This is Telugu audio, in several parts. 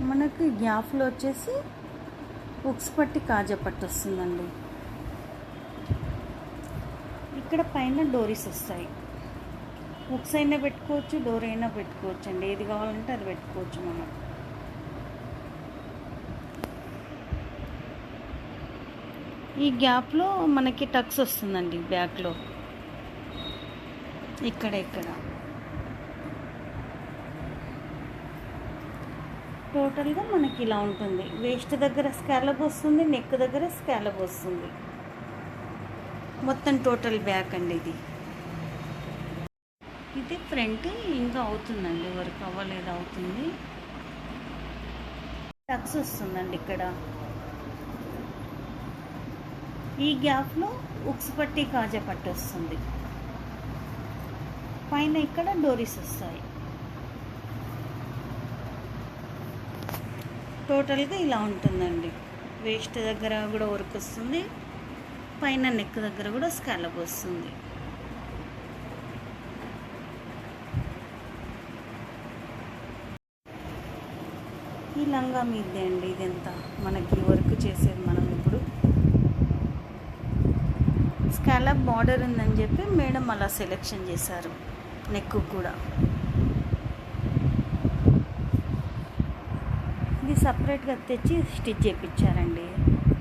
మనకి గ్యాప్లో వచ్చేసి ఉక్స్ పట్టి కాజా పట్టు వస్తుందండి. ఇక్కడ పైన డోరీస్ వస్తాయి. ఉక్స్ అయినా పెట్టుకోవచ్చు, డోర్ అయినా పెట్టుకోవచ్చు అండి. ఏది కావాలంటే అది పెట్టుకోవచ్చు మనం. ఈ గ్యాప్లో మనకి టక్స్ వస్తుందండి బ్యాక్లో ఇక్కడ టోటల్గా మనకి ఇలా ఉంటుంది. వేస్ట్ దగ్గర స్కాలప్ వస్తుంది, నెక్ దగ్గర స్కాలప్ వస్తుంది. మొత్తం టోటల్ బ్యాక్ అండి ఇది ఫ్రంట్ ఇంకా అవుతుందండి, వర్క్ అవ్వలేదు, అవుతుంది. టక్స్ వస్తుందండి ఇక్కడ. ఈ గ్యాప్లో ఉక్స్ పట్టి కాజా పట్టు వస్తుంది. పైన ఇక్కడ డోరీస్ వస్తాయి. టోటల్గా ఇలా ఉంటుందండి. వేస్ట్ దగ్గర కూడా వర్క్ వస్తుంది, పైన నెక్ దగ్గర కూడా స్కాలప్ వస్తుంది. ఈ లంగా మీదే అండి ఇదంతా మనకి వర్క్ చేసేది. మనం ఇప్పుడు స్కాలప్ బార్డర్ ఉందని చెప్పి మేడం అలా సెలెక్షన్ చేశారు. నెక్ కూడా ఇది సపరేట్గా తెచ్చి స్టిచ్ చేయించారండి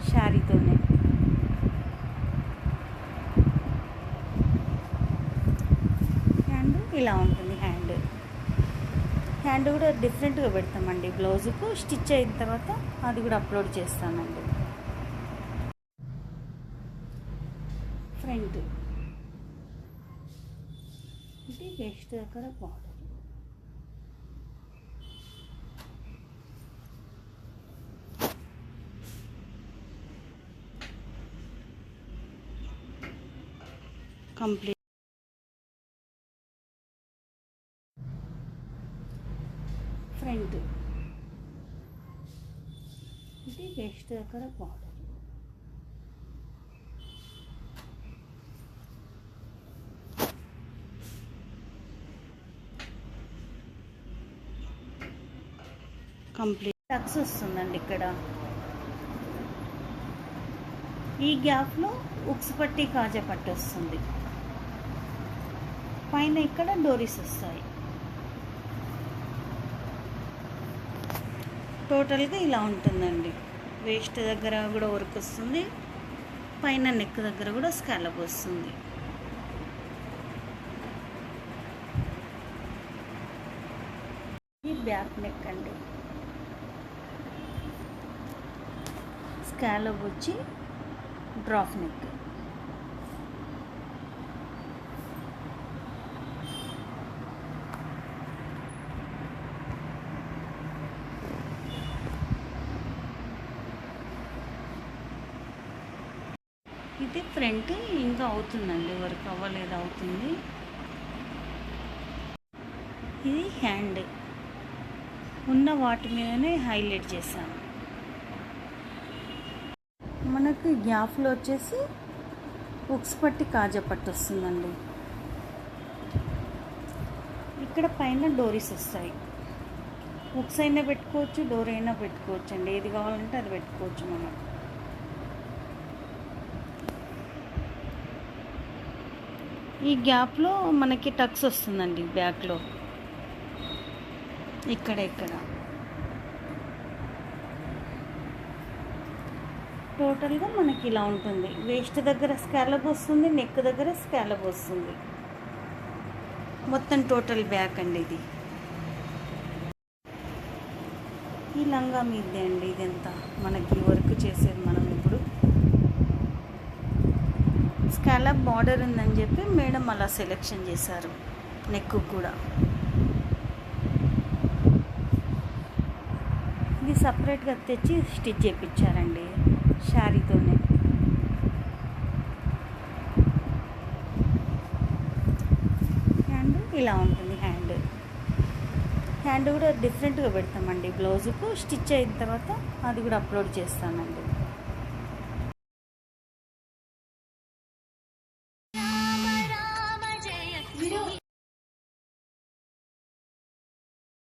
శారీతోనే. హ్యాండ్ ఇలా ఉంటుంది. హ్యాండ్ కూడా డిఫరెంట్గా పెడతామండి. బ్లౌజుకు స్టిచ్ అయిన తర్వాత అది కూడా అప్లోడ్ చేస్తానండి. ఫ్రంట్ ఇది వేస్ట్ దగ్గర బార్డర్. కంప్లీట్ ఫ్రంట్ ఇది వేస్ట్ దగ్గర బార్డర్. కంప్లీట్ టక్స్ వస్తుందండి ఇక్కడ. ఈ గ్యాప్లో ఉక్స్ పట్టి కాజా పట్టు వస్తుంది. పైన ఇక్కడ డోరీస్ వస్తాయి. టోటల్గా ఇలా ఉంటుందండి. వేస్ట్ దగ్గర కూడా వర్క్ వస్తుంది, పైన నెక్ దగ్గర కూడా స్కాలప్ వస్తుంది. ఈ బ్యాక్ నెక్ అండి. స్కాలప్ వచ్చి డ్రాప్ నెక్. ఇది ఫ్రంట్ ఇంకా అవుతుందండి, వర్క్ అవ్వలేదు, అవుతుంది. ఇది హ్యాండ్ ఉన్న వాటి మీదనే హైలైట్ చేశాను. మనకి గ్యాప్లో వచ్చేసి ఉక్స్ పట్టి కాజా పట్టు వస్తుందండి. ఇక్కడ పైన డోరీస్ వస్తాయి. ఉక్స్ అయినా పెట్టుకోవచ్చు, డోర్ అయినా పెట్టుకోవచ్చు అండి. ఏది కావాలంటే అది పెట్టుకోవచ్చు మనం. ఈ గ్యాప్లో మనకి టక్స్ వస్తుందండి బ్యాక్లో ఇక్కడ టోటల్గా మనకి ఇలా ఉంటుంది. వేస్ట్ దగ్గర స్కాలప్ వస్తుంది, నెక్ దగ్గర స్కాలప్ వస్తుంది. మొత్తం టోటల్ బ్యాక్ అండి ఈ లంగా మీదే అండి ఇదంతా మనకి వర్క్ చేసేది. మనం ఇప్పుడు స్కాలప్ బార్డర్ ఉందని చెప్పి మేడం అలా సెలెక్షన్ చేశారు. నెక్ కూడా ఇది సపరేట్గా తెచ్చి స్టిచ్ చేయించారండి శారీతోనే. హ్యాండ్ ఇలా ఉంటుంది. హ్యాండ్ కూడా డిఫరెంట్గా పెడతామండి. బ్లౌజుకు స్టిచ్ అయిన తర్వాత అది కూడా అప్లోడ్ చేస్తానండి.